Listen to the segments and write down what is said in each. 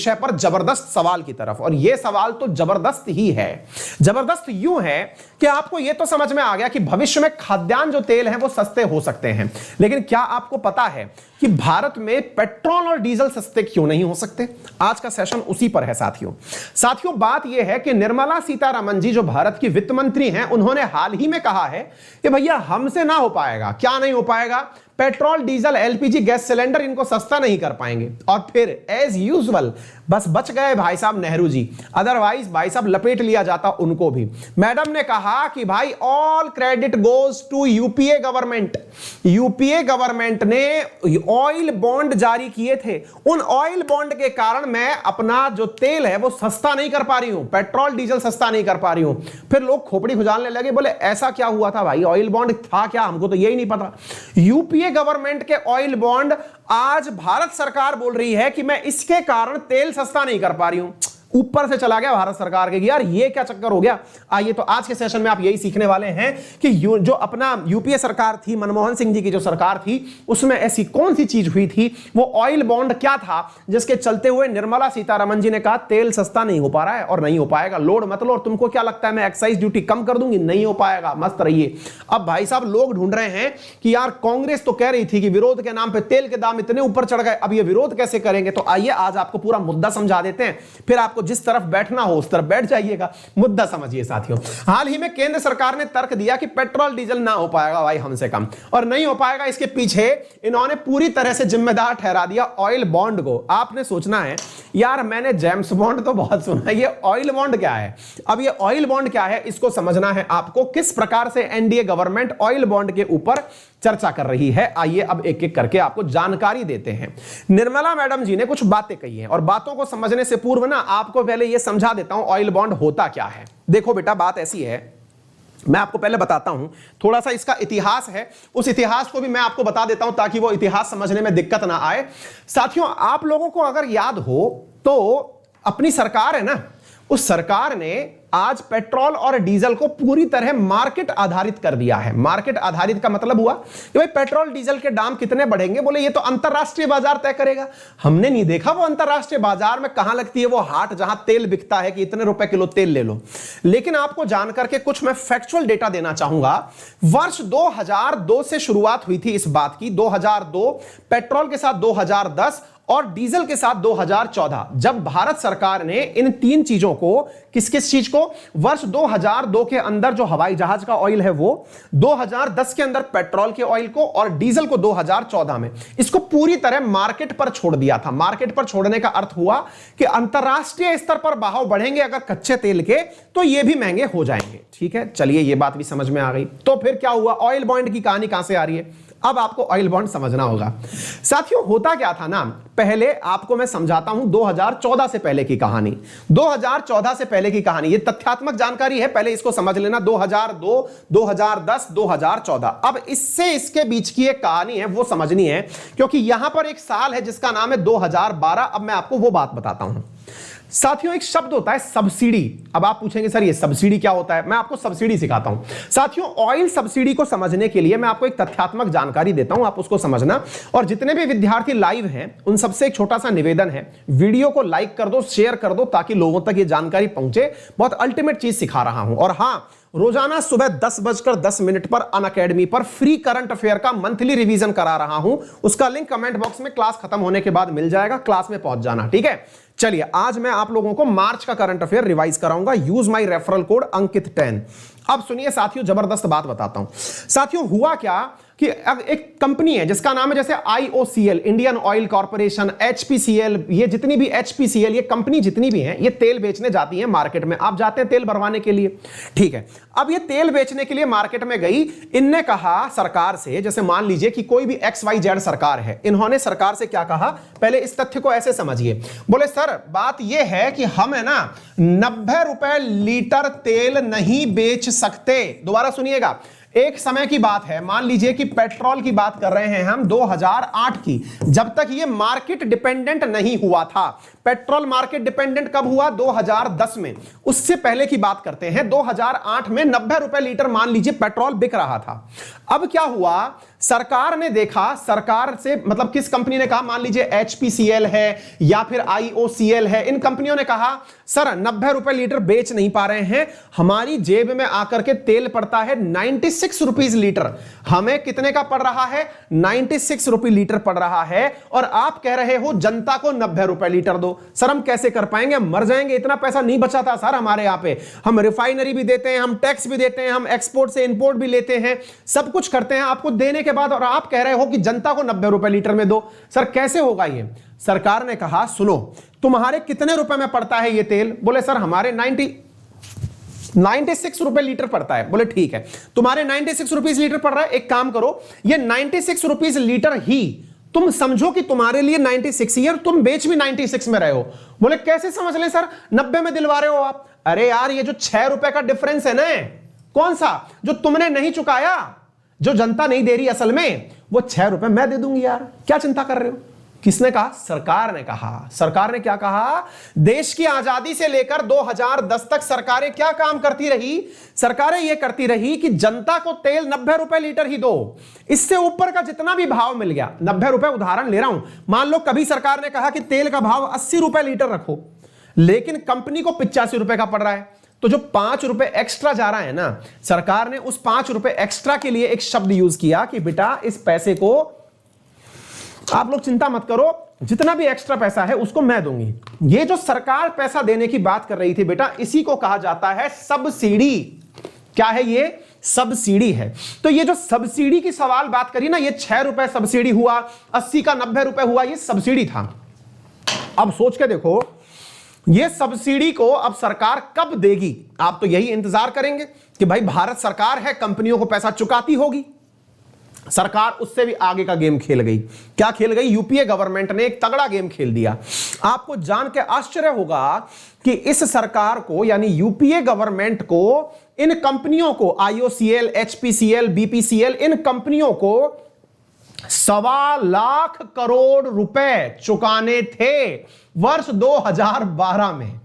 विषय पर जबरदस्त सवाल की तरफ। और यह सवाल तो जबरदस्त ही है। जबरदस्त यूं है कि आपको यह तो समझ में आ गया कि भविष्य में खाद्यान्न जो तेल हैं वो सस्ते हो सकते हैं, लेकिन क्या आपको पता है कि भारत में पेट्रोल और डीजल सस्ते क्यों नहीं हो सकते? आज का सेशन उसी पर है साथियों। बात यह है कि निर्मला सीतारमण जी जो भारत की वित्त मंत्री हैं, उन्होंने हाल ही में कहा है कि भैया हमसे ना हो पाएगा। क्या नहीं हो पाएगा? Petrol, diesel, LPG gas cylinder इनको सस्ता नहीं कर पाएंगे। और फिर एज यूजुअल बस बच गए भाई साहब नेहरू जी, अदरवाइज भाई साहब लपेट लिया जाता उनको भी। मैडम ने कहा कि भाई all credit goes to UPA government. UPA government ने ऑयल बॉन्ड जारी किए थे, उन ऑयल बॉन्ड के कारण मैं अपना जो तेल है वो सस्ता नहीं कर पा रही हूं, पेट्रोल डीजल सस्ता नहीं कर पा रही हूं। फिर लोग खोपड़ी खुजालने लगे, बोले ऐसा क्या हुआ था भाई, ऑयल बॉन्ड था क्या? हमको तो यही नहीं पता। यूपीए गवर्नमेंट के ऑयल बॉन्ड आज भारत सरकार बोल रही है कि मैं इसके कारण तेल सस्ता नहीं कर पा रही हूं। ऊपर से चला गया भारत सरकार के, यार ये क्या चक्कर हो गया। आइए तो आज के सेशन में आप यही सीखने वाले हैं कि जो अपना यूपीए सरकार थी, मनमोहन सिंह जी की जो सरकार थी, उसमें ऐसी कौन सी चीज हुई थी, वो ऑयल बॉन्ड क्या था जिसके चलते हुए निर्मला सीतारमण जी ने कहा तेल सस्ता नहीं हो पा रहा है और नहीं हो पाएगा, लोड मत लो। और तुमको क्या लगता है मैं एक्साइज ड्यूटी कम कर दूंगी? नहीं हो पाएगा, मस्त रहिए। अब भाई साहब लोग ढूंढ रहे हैं कि यार कांग्रेस तो कह रही थी कि विरोध के नाम पे तेल के दाम इतने ऊपर चढ़ गए, अब ये विरोध कैसे करेंगे? तो आइए आज आपको पूरा मुद्दा समझा देते हैं, फिर आपको जिस तरफ बैठना हो उस तरफ बैठ जाइएगा। मुद्दा समझिए साथियों। हाल ही में केंद्र सरकार ने तर्क दिया कि पेट्रोल डीजल ना हो पाएगा भाई हमसे कम, और नहीं हो पाएगा इसके पीछे इन्होंने पूरी तरह से जिम्मेदार ठहरा दिया ऑयल बॉन्ड को। आपने सोचना है यार मैंने जेम्स बॉन्ड तो बहुत सुना है, ये ऑयल बॉन्ड क्या है? अब ये ऑयल बॉन्ड क्या है इसको समझना है आपको, किस प्रकार से एनडीए गवर्नमेंट ऑयल बॉन्ड के ऊपर चर्चा कर रही है। आइए अब एक एक करके आपको जानकारी देते हैं। निर्मला मैडम जी ने कुछ बातें कही हैं, और बातों को समझने से पूर्व ना आपको पहले यह समझा देता हूं ऑयल बॉन्ड होता क्या है। देखो बेटा बात ऐसी है, मैं आपको पहले बताता हूं, थोड़ा सा इसका इतिहास है, उस इतिहास को भी मैं आपको बता देता हूं ताकि वो इतिहास समझने में दिक्कत ना आए। साथियों आप लोगों को अगर याद हो तो अपनी सरकार है ना, उस सरकार ने आज पेट्रोल और डीजल को पूरी तरह मार्केट आधारित कर दिया है। मार्केट आधारित का मतलब हुआ कि भाई पेट्रोल डीजल के दाम कितने बढ़ेंगे, बोले ये तो अंतरराष्ट्रीय बाजार तय करेगा। हमने नहीं देखा वो अंतरराष्ट्रीय बाजार में कहां लगती है वो हाट जहां तेल बिकता है कि इतने रुपए किलो तेल ले लो। लेकिन आपको जानकर के कुछ मैं फैक्चुअल डेटा देना चाहूंगा। वर्ष 2002 से शुरुआत हुई थी इस बात की, 2002 पेट्रोल के साथ 2010 और डीजल के साथ 2014, जब भारत सरकार ने इन तीन चीजों को, किस किस चीज को, वर्ष 2002 के अंदर जो हवाई जहाज का ऑयल है वो, 2010 के अंदर पेट्रोल के ऑयल को, और डीजल को 2014 में, इसको पूरी तरह मार्केट पर छोड़ दिया था। मार्केट पर छोड़ने का अर्थ हुआ कि अंतरराष्ट्रीय स्तर पर बहाव बढ़ेंगे अगर कच्चे तेल के, तो ये भी महंगे हो जाएंगे। ठीक है, चलिए ये बात भी समझ में आ गई। तो फिर क्या हुआ, ऑयल बॉन्ड की कहानी कहां से आ रही है? अब आपको ऑयल बॉन्ड समझना होगा। साथियों होता क्या था ना, पहले आपको मैं समझाता हूं 2014 से पहले की कहानी। 2014 से पहले की कहानी, ये तथ्यात्मक जानकारी है, पहले इसको समझ लेना। 2002, 2010, 2014, अब इससे इसके बीच की एक कहानी है वो समझनी है, क्योंकि यहां पर एक साल है जिसका नाम है 2012। अब मैं आपको वो बात बताता हूं। साथियों एक शब्द होता है सब्सिडी। अब आप पूछेंगे सर ये सब्सिडी क्या होता है? मैं आपको सब्सिडी सिखाता हूं। साथियों ऑयल सब्सिडी को समझने के लिए मैं आपको एक तथ्यात्मक जानकारी देता हूं, आप उसको समझना। और जितने भी विद्यार्थी लाइव हैं उन सबसे एक छोटा सा निवेदन है, वीडियो को लाइक कर दो, शेयर कर दो, ताकि लोगों तक ये जानकारी पहुंचे। बहुत अल्टीमेट चीज सिखा रहा हूं। और हां, रोजाना सुबह 10:10 पर अनअकैडमी पर फ्री करंट अफेयर का मंथली रिवीजन करा रहा हूं, उसका लिंक कमेंट बॉक्स में क्लास खत्म होने के बाद मिल जाएगा, क्लास में पहुंच जाना। ठीक है, चलिए आज मैं आप लोगों को मार्च का करंट अफेयर रिवाइज कराऊंगा। यूज माय रेफरल कोड अंकित 10। अब सुनिए साथियों, जबरदस्त बात बताता हूं। साथियों हुआ क्या कि एक कंपनी है जिसका नाम है जैसे IOCL, Indian oil corporation, HPCL, ये जितनी भी HPCL ये कंपनी जितनी भी हैं, ये तेल बेचने जाती हैं मार्केट में। आप जाते हैं तेल भरवाने के लिए, ठीक है। अब ये तेल बेचने के लिए मार्केट में गई, इनने कहा सरकार से, जैसे मान लीजिए कि कोई भी XYZ सरकार है, इन्होंने सरकार से क्या कहा, पहले इस तथ्य को ऐसे समझिए। बोले सर बात ये है कि हम है ना 90 रुपए लीटर तेल नहीं बेच सकते। दोबारा सुनिएगा, एक समय की बात है, मान लीजिए कि पेट्रोल की बात कर रहे हैं हम 2008 की, जब तक ये मार्केट डिपेंडेंट नहीं हुआ था। पेट्रोल मार्केट डिपेंडेंट कब हुआ? 2010 में। उससे पहले की बात करते हैं, 2008 में 90 रुपए लीटर मान लीजिए पेट्रोल बिक रहा था। अब क्या हुआ, सरकार ने देखा, सरकार से मतलब किस कंपनी ने कहा, मान लीजिए HPCL है या फिर IOCL है, इन कंपनियों ने कहा सर 90 रुपए लीटर बेच नहीं पा रहे हैं, हमारी जेब में आकर के तेल पड़ता है 96 रुपीज लीटर, हमें कितने का पड़ रहा है, 96 रुपए लीटर पड़ रहा है, और आप कह रहे हो जनता को 90 रुपए लीटर दो। सर हम कैसे कर पाएंगे, मर जाएंगे, इतना पैसा नहीं बचा था सर हमारे यहां पे, हम रिफाइनरी भी देते हैं, हम टैक्स भी देते हैं, हम एक्सपोर्ट से इंपोर्ट भी लेते हैं, सब कुछ करते हैं आपको देने के बाद, और आप कह रहे हो कि जनता को 90 रुपए लीटर में दो। सर कैसे होगा ये? सरकार ने कहा सुनो, तुम्हारे कितने रुपए में पड़ता है ये तेल? बोले सर हमारे 96 रुपए लीटर पड़ता है। बोले ठीक है, तुम्हारे 96 रुपीस लीटर पड़ रहा है, एक काम करो, ये 96 रुपीस लीटर ही तुम समझो कि तुम्हारे लिए 96 ईयर, तुम बेच भी 96 में रहे हो। बोले कैसे समझ ले सर, 90 में दिलवा रहे हो आप? अरे यार ये जो 6 रुपए का डिफरेंस है ना, कौन सा, जो तुमने नहीं चुकाया, जो जनता नहीं दे रही असल में, वो 6 रुपए मैं दे दूंगी यार, क्या चिंता कर रहे हो? किसने कहा? सरकार ने कहा। सरकार ने क्या कहा? देश की आजादी से लेकर 2010 तक सरकारें क्या काम करती रही? सरकारें यह करती रही कि जनता को तेल 90 रुपए लीटर ही दो, इससे ऊपर का जितना भी भाव मिल गया, 90 रुपए उदाहरण ले रहा हूं, मान लो कभी सरकार ने कहा कि तेल का भाव 80 रुपए लीटर रखो, लेकिन कंपनी को 85 रुपए का पड़ रहा है, तो जो 5 रुपए एक्स्ट्रा जा रहा है ना, सरकार ने उस 5 रुपए एक्स्ट्रा के लिए एक शब्द यूज किया कि बेटा इस पैसे को आप लोग चिंता मत करो, जितना भी एक्स्ट्रा पैसा है उसको मैं दूंगी। ये जो सरकार पैसा देने की बात कर रही थी बेटा, इसी को कहा जाता है सब्सिडी। क्या है ये? सब्सिडी है। तो ये जो सब्सिडी की सवाल बात करी ना, ये 6 रुपए सब्सिडी हुआ, 80 का 90 रुपए हुआ, ये सब्सिडी था। अब सोच के देखो, ये सब्सिडी को अब सरकार कब देगी? आप तो यही इंतजार करेंगे कि भाई भारत सरकार है, कंपनियों को पैसा चुकाती होगी। सरकार उससे भी आगे का गेम खेल गई। क्या खेल गई? यूपीए गवर्नमेंट ने एक तगड़ा गेम खेल दिया। आपको जान के आश्चर्य होगा कि इस सरकार को, यानी यूपीए गवर्नमेंट को, इन कंपनियों को, IOCL, HPCL, BPCL, इन कंपनियों को 1.25 लाख करोड़ रुपए चुकाने थे वर्ष 2012 में।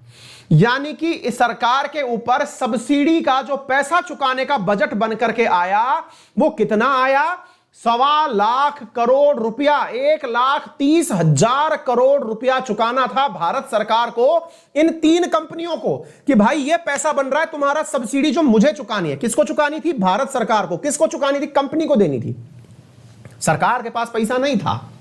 यानी कि इस सरकार के ऊपर सब्सिडी का जो पैसा चुकाने का बजट बनकर के आया, वो कितना आया? 1.25 लाख करोड़ रुपया, 1,30,000 करोड़ रुपया चुकाना था भारत सरकार को इन 3 कंपनियों को, कि भाई ये पैसा बन रहा है तुम्हारा, सब्सिडी जो मुझे चुकानी है। किसको चुकानी थी? भारत सरकार को। किसको चुकानी थी? कंपनी को देनी थी। सरकार के पास पैसा नहीं था,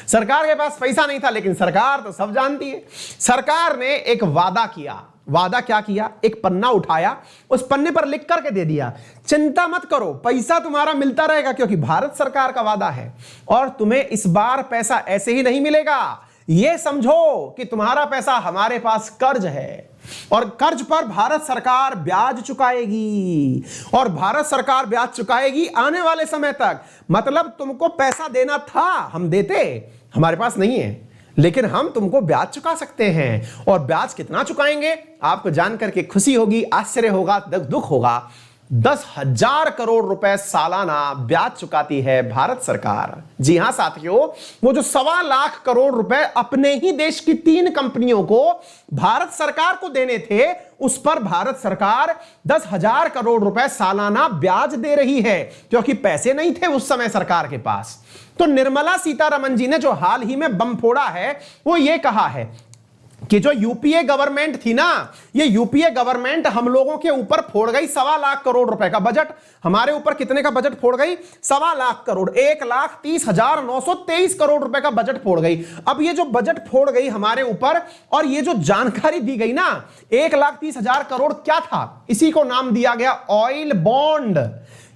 सरकार के पास पैसा नहीं था, लेकिन सरकार तो सब जानती है। सरकार ने एक वादा किया। वादा क्या किया? एक पन्ना उठाया, उस पन्ने पर लिख करके दे दिया, चिंता मत करो, पैसा तुम्हारा मिलता रहेगा, क्योंकि भारत सरकार का वादा है, और तुम्हें इस बार पैसा ऐसे ही नहीं मिलेगा। यह समझो कि तुम्हारा पैसा हमारे पास कर्ज है, और कर्ज पर भारत सरकार ब्याज चुकाएगी, और भारत सरकार ब्याज चुकाएगी आने वाले समय तक। मतलब तुमको पैसा देना था, हम देते, हमारे पास नहीं है, लेकिन हम तुमको ब्याज चुका सकते हैं। और ब्याज कितना चुकाएंगे? आपको जानकर के खुशी होगी, आश्चर्य होगा, दुख होगा। 10,000 करोड़ रुपए सालाना ब्याज चुकाती है भारत सरकार। जी हां साथियों, वो जो 1.25 लाख करोड़ रुपए अपने ही देश की 3 कंपनियों को भारत सरकार को देने थे, उस पर भारत सरकार 10,000 करोड़ रुपए सालाना ब्याज दे रही है, क्योंकि पैसे नहीं थे उस समय सरकार के पास। तो निर्मला सीतारमण जी ने जो हाल ही में बम फोड़ा है, वो ये कहा है कि जो यूपीए गवर्नमेंट थी ना, ये यूपीए गवर्नमेंट हम लोगों के ऊपर फोड़ गई 1.25 लाख करोड़ रुपए का बजट। हमारे ऊपर कितने का बजट फोड़ गई? 1.25 लाख करोड़, 1,30,923 करोड़ रुपए का बजट फोड़ गई। अब ये जो बजट फोड़ गई हमारे ऊपर, और ये जो जानकारी दी गई ना, 1,30,000 करोड़ क्या था? इसी को नाम दिया गया ऑयल बॉन्ड।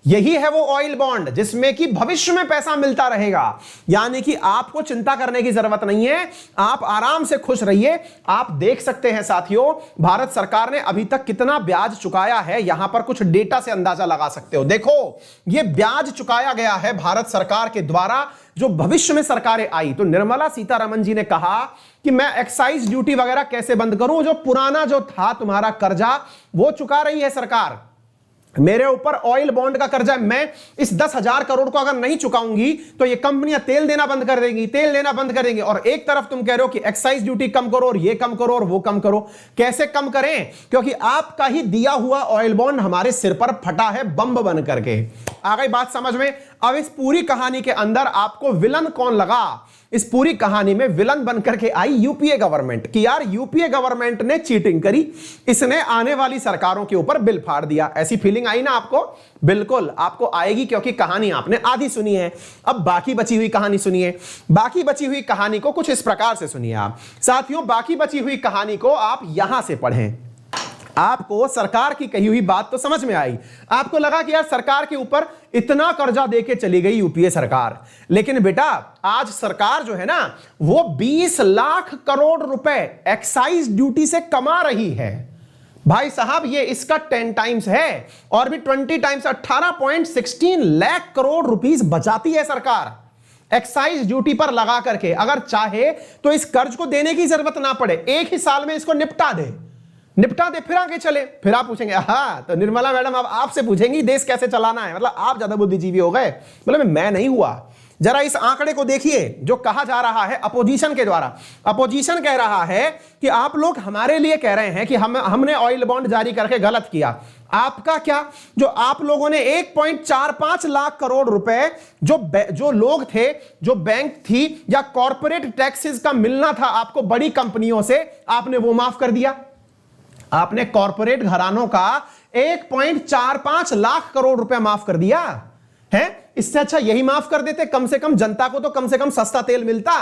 यही है वो ऑयल बॉन्ड जिसमें कि भविष्य में पैसा मिलता रहेगा। यानी कि आपको चिंता करने की जरूरत नहीं है, आप आराम से खुश रहिए। आप देख सकते हैं साथियों, भारत सरकार ने अभी तक कितना ब्याज चुकाया है, यहां पर कुछ डेटा से अंदाजा लगा सकते हो। देखो, ये ब्याज चुकाया गया है भारत सरकार के द्वारा। जो भविष्य में सरकारें आई, तो निर्मला सीतारमण जी ने कहा कि मैं एक्साइज ड्यूटी वगैरह कैसे बंद करूं, जो पुराना जो था तुम्हारा कर्जा, वो चुका रही है सरकार। मेरे ऊपर ऑयल बॉन्ड का कर्जा है, मैं इस 10,000 करोड़ को अगर नहीं चुकाऊंगी तो ये कंपनियां तेल देना बंद कर देंगी, तेल देना बंद कर देंगी। और एक तरफ तुम कह रहे हो कि एक्साइज ड्यूटी कम करो, और ये कम करो, और वो कम करो। कैसे कम करें? क्योंकि आपका ही दिया हुआ ऑयल बॉन्ड हमारे सिर पर फटा है बम बन करके। आ गई बात समझ में? अब इस पूरी कहानी के अंदर आपको विलन कौन लगा? इस पूरी कहानी में विलन बनकर के आई यूपीए गवर्नमेंट कि यार यूपीए गवर्नमेंट ने चीटिंग करी, इसने आने वाली सरकारों के ऊपर बिल फाड़ दिया। ऐसी फीलिंग आई ना आपको? बिल्कुल आपको आएगी, क्योंकि कहानी आपने आधी सुनी है। अब बाकी बची हुई कहानी सुनिए। बाकी बची हुई कहानी को कुछ इस प्रकार से सुनिए आप साथियों। बाकी बची हुई कहानी को आप यहां से पढ़ें। आपको सरकार की कही हुई बात तो समझ में आई। आपको लगा कि यार सरकार के ऊपर इतना कर्जा देके चली गई यूपीए सरकार, लेकिन बेटा आज सरकार जो है ना वो 20 लाख करोड़ रुपए एक्साइज ड्यूटी से कमा रही है। भाई साहब ये इसका 10 टाइम्स है, और भी 20 टाइम्स 18.16 लाख करोड़ रुपीस बचाती है सरकार एक्साइज ड्यूटी पर लगा करके। अगर चाहे तो इस कर्ज को देने की जरूरत ना पड़े, एक ही साल में इसको निपटा दे, फिर आगे चले। फिर आप पूछेंगे हाँ तो निर्मला मैडम अब आपसे पूछेंगी देश कैसे चलाना है, मतलब आप ज्यादा बुद्धिजीवी हो गए। मतलब मैं नहीं हुआ। जरा इस आंकड़े को देखिए जो कहा जा रहा है अपोजिशन के द्वारा। अपोजिशन कह रहा है कि आप लोग हमारे लिए कह रहे हैं कि हमने ऑयल बॉन्ड जारी करके गलत किया। आपका क्या, जो आप लोगों ने 1.45 लाख करोड़ रुपए जो लोग थे, जो बैंक थी या कॉर्पोरेट टैक्सेस का मिलना था आपको बड़ी कंपनियों से, आपने वो माफ कर दिया। आपने कॉर्पोरेट घरानों का 1.45 लाख करोड़ रुपया माफ कर दिया है। इससे अच्छा यही माफ कर देते, कम से कम जनता को तो कम से कम सस्ता तेल मिलता।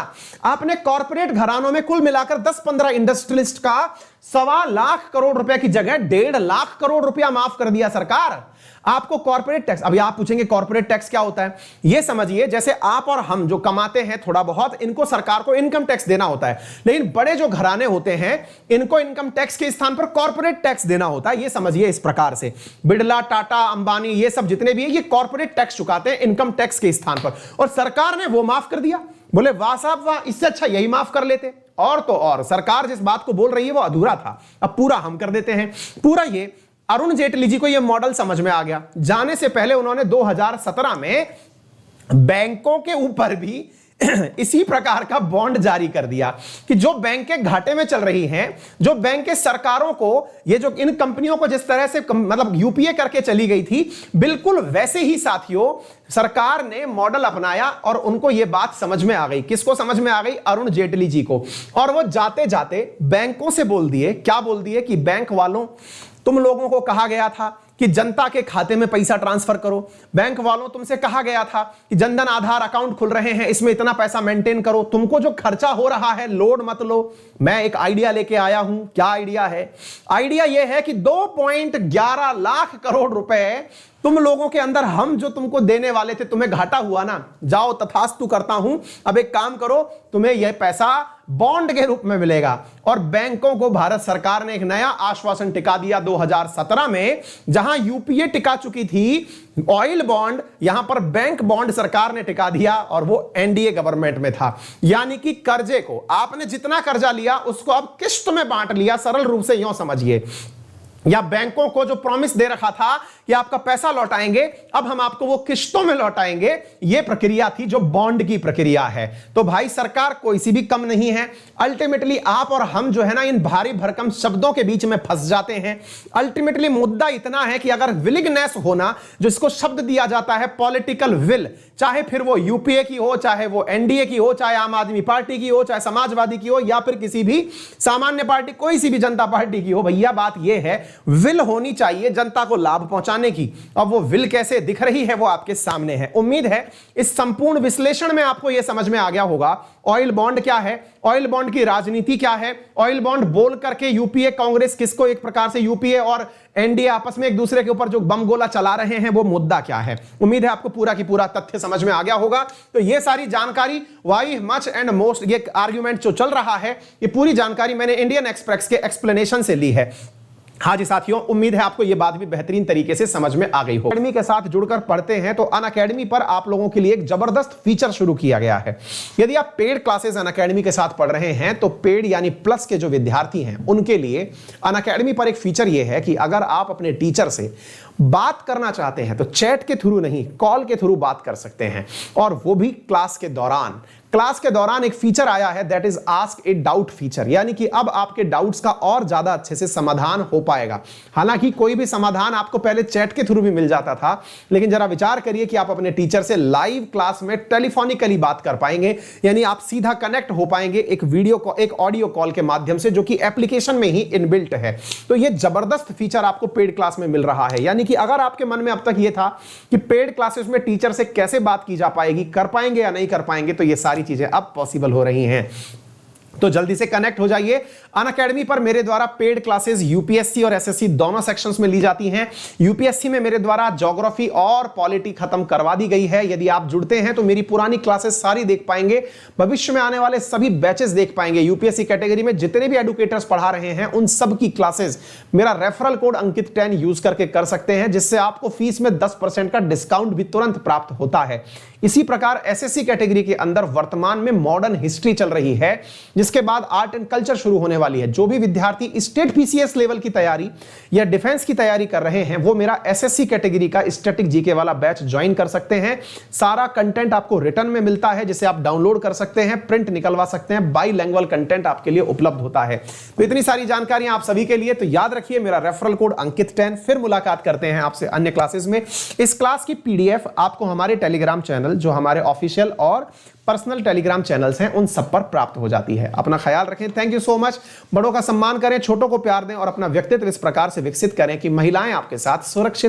आपने कॉर्पोरेट घरानों में कुल मिलाकर 10-15 इंडस्ट्रियलिस्ट का 1.25 लाख करोड़ रुपए की जगह 1.5 लाख करोड़ रुपया माफ कर दिया सरकार। आपको कॉर्पोरेट टैक्स, अभी आप पूछेंगे कॉर्पोरेट टैक्स क्या होता है? यह समझिए जैसे आप और हम जो कमाते हैं थोड़ा बहुत, इनको सरकार को इनकम टैक्स देना होता है, लेकिन बड़े जो घराने होते हैं इनको इनकम टैक्स के स्थान पर कॉर्पोरेट टैक्स देना होता है। यह समझिए इस प्रकार से बिरला, टाटा, अंबानी, ये सब जितने भी हैं ये कॉर्पोरेट टैक्स चुकाते हैं इनकम टैक्स के स्थान पर, और सरकार ने वो माफ कर दिया। बोले वाह साहब वाह, इससे अच्छा यही माफ कर लेते। और तो और सरकार जिस बात को बोल रही है वो अधूरा था, अब पूरा हम कर देते हैं। पूरा ये अरुण जेटली जी को ये मॉडल समझ में आ गया। जाने से पहले उन्होंने 2017 में बैंकों के ऊपर भी इसी प्रकार का बॉन्ड जारी कर दिया कि जो बैंकें घाटे में चल रही हैं, जो बैंकें सरकारों को, ये जो इन कंपनियों को जिस तरह से मतलब यूपीए करके चली गई थी, बिल्कुल वैसे ही साथियों सरकार ने मॉडल अपनाया और उनको यह बात समझ में आ गई। किसको समझ में आ गई? अरुण जेटली जी को। और वो जाते जाते बैंकों से बोल दिए, क्या बोल दिए कि बैंक वालों, तुम लोगों को कहा गया था कि जनता के खाते में पैसा ट्रांसफर करो। बैंक वालों तुमसे कहा गया था कि जनधन आधार अकाउंट खुल रहे हैं, इसमें इतना पैसा मेंटेन करो। तुमको जो खर्चा हो रहा है लोड मत लो। मैं एक आइडिया लेके आया हूं। क्या आइडिया है? आइडिया यह है कि 2.11 लाख करोड़ रुपए तुम लोगों के अंदर हम जो तुमको देने वाले थे, तुम्हें घाटा हुआ ना, जाओ तथास्तु करता हूं। अब एक काम करो, तुम्हें यह पैसा बॉन्ड के रूप में मिलेगा। और बैंकों को भारत सरकार ने एक नया आश्वासन टिका दिया 2017 में, जहां यूपीए टिका चुकी थी ऑयल बॉन्ड, यहां पर बैंक बॉन्ड सरकार ने टिका दिया, और वो एनडीए गवर्नमेंट में था। यानी कि कर्जे को आपने जितना कर्जा लिया उसको अब किस्त में बांट लिया। सरल रूप से यूं समझिए, या बैंकों को जो प्रॉमिस दे रखा था कि आपका पैसा लौटाएंगे, अब हम आपको वो किश्तों में लौटाएंगे। ये प्रक्रिया थी जो बॉन्ड की प्रक्रिया है। तो भाई सरकार कोई सी भी कम नहीं है। अल्टीमेटली आप और हम जो है ना इन भारी भरकम शब्दों के बीच में फंस जाते हैं। अल्टीमेटली मुद्दा इतना है कि अगर विलिंगनेस होना, जो इसको शब्द दिया जाता है पॉलिटिकल विल, चाहे फिर वो यूपीए की हो, चाहे वो एनडीए की हो, चाहे आम आदमी पार्टी की हो, चाहे समाजवादी की हो, या फिर किसी भी सामान्य पार्टी, कोई सी भी जनता पार्टी की हो, भैया बात यह है विल होनी चाहिए जनता को लाभ पहुंचाने की। अब वो विल कैसे दिख रही है वो आपके सामने है। उम्मीद है इस संपूर्ण विश्लेषण में आपको यह समझ में आ गया होगा ऑयल बॉन्ड क्या है, ऑयल बॉन्ड की राजनीति क्या है, ऑयल बॉन्ड बोल करके यूपीए कांग्रेस किसको, एक प्रकार से यूपीए और एनडीए आपस में एक दूसरे के ऊपर जो बम गोला चला रहे हैं वो मुद्दा क्या है। उम्मीद है आपको पूरा की पूरा तथ्य समझ में आ गया होगा। तो ये सारी जानकारी, वाई मच एंड मोस्ट, ये आर्ग्यूमेंट जो चल रहा है, ये पूरी जानकारी मैंने इंडियन एक्सप्रेस के एक्सप्लेनेशन से ली है। हाँ जी साथियों, उम्मीद है आपको यह बात भी बेहतरीन तरीके से समझ में आ गई हो। अनअकैडमी के साथ जुड़कर पढ़ते हैं तो अनअकैडमी पर आप लोगों के लिए एक जबरदस्त फीचर शुरू किया गया है। यदि आप पेड क्लासेस अनअकैडमी के साथ पढ़ रहे हैं तो पेड यानी प्लस के जो विद्यार्थी हैं उनके लिए अनअकैडमी पर एक फीचर यह है कि अगर आप अपने टीचर से बात करना चाहते हैं तो चैट के थ्रू नहीं, कॉल के थ्रू बात कर सकते हैं, और वो भी क्लास के दौरान। क्लास के दौरान एक फीचर आया है, that is ask a doubt feature, यानी कि अब आपके डाउट्स का और ज्यादा अच्छे से समाधान हो पाएगा। हालांकि कोई भी समाधान आपको पहले चैट के थ्रू भी मिल जाता था, लेकिन जरा विचार करिए कि आप अपने टीचर से लाइव क्लास में टेलीफोनिकली बात कर पाएंगे, यानी आप सीधा कनेक्ट हो पाएंगे एक ऑडियो कॉल के माध्यम से, जो कि एप्लीकेशन में ही इनबिल्ट है। तो यह जबरदस्त फीचर आपको पेड क्लास में मिल रहा है। यानी कि अगर आपके मन में अब तक यह था कि पेड क्लासेस में टीचर से कैसे बात की जा पाएगी, कर पाएंगे या नहीं कर पाएंगे, तो ये सारी चीजें अब पॉसिबल हो रही हैं। तो जल्दी से कनेक्ट हो जाइए। अनअकैडमी पर मेरे द्वारा पेड क्लासेस यूपीएससी और एसएससी दोनों सेक्शंस में ली जाती हैं। यूपीएससी में मेरे द्वारा ज्योग्राफी और पॉलिटी खत्म करवा दी गई है। यदि आप जुड़ते हैं तो मेरी पुरानी क्लासेस सारी देख पाएंगे, भविष्य में आने वाले सभी बैचेस देख पाएंगे। यूपीएससी कैटेगरी में जितने भी एडुकेटर्स पढ़ा रहे हैं उन सब की क्लासेस मेरा रेफरल कोड अंकित 10 यूज करके कर सकते हैं, जिससे आपको फीस में 10% का डिस्काउंट भी तुरंत प्राप्त होता है। इसी प्रकार एसएससी कैटेगरी के अंदर वर्तमान में मॉडर्न हिस्ट्री चल रही है, जिसके बाद आर्ट एंड कल्चर शुरू होने वाली है। जो भी विद्यार्थी स्टेट पीसीएस लेवल की तैयारी या डिफेंस की तैयारी कर रहे हैं, वो मेरा एसएससी कैटेगरी का स्टैटिक जीके वाला बैच ज्वाइन कर सकते हैं। सारा कंटेंट आपको रिटर्न में मिलता है, जिसे आप डाउनलोड कर सकते हैं, प्रिंट निकलवा सकते हैं, बाईलैंग्वेज कंटेंट आपके लिए उपलब्ध होता है। तो इतनी सारी जानकारियां आप सभी के लिए, तो याद रखिए मेरा रेफरल कोड अंकित 10। फिर मुलाकात करते हैं आपसे अन्य क्लासेस में। इस क्लास की पीडीएफ आपको हमारे टेलीग्राम चैनल, जो हमारे ऑफिशियल और पर्सनल टेलीग्राम चैनल्स हैं, उन सब पर प्राप्त हो जाती है। अपना ख्याल रखें। Thank you so much. बड़ों का सम्मान करें, छोटों को प्यार दें और अपना व्यक्तित्व इस प्रकार से विकसित करें कि महिलाएं आपके साथ सुरक्षित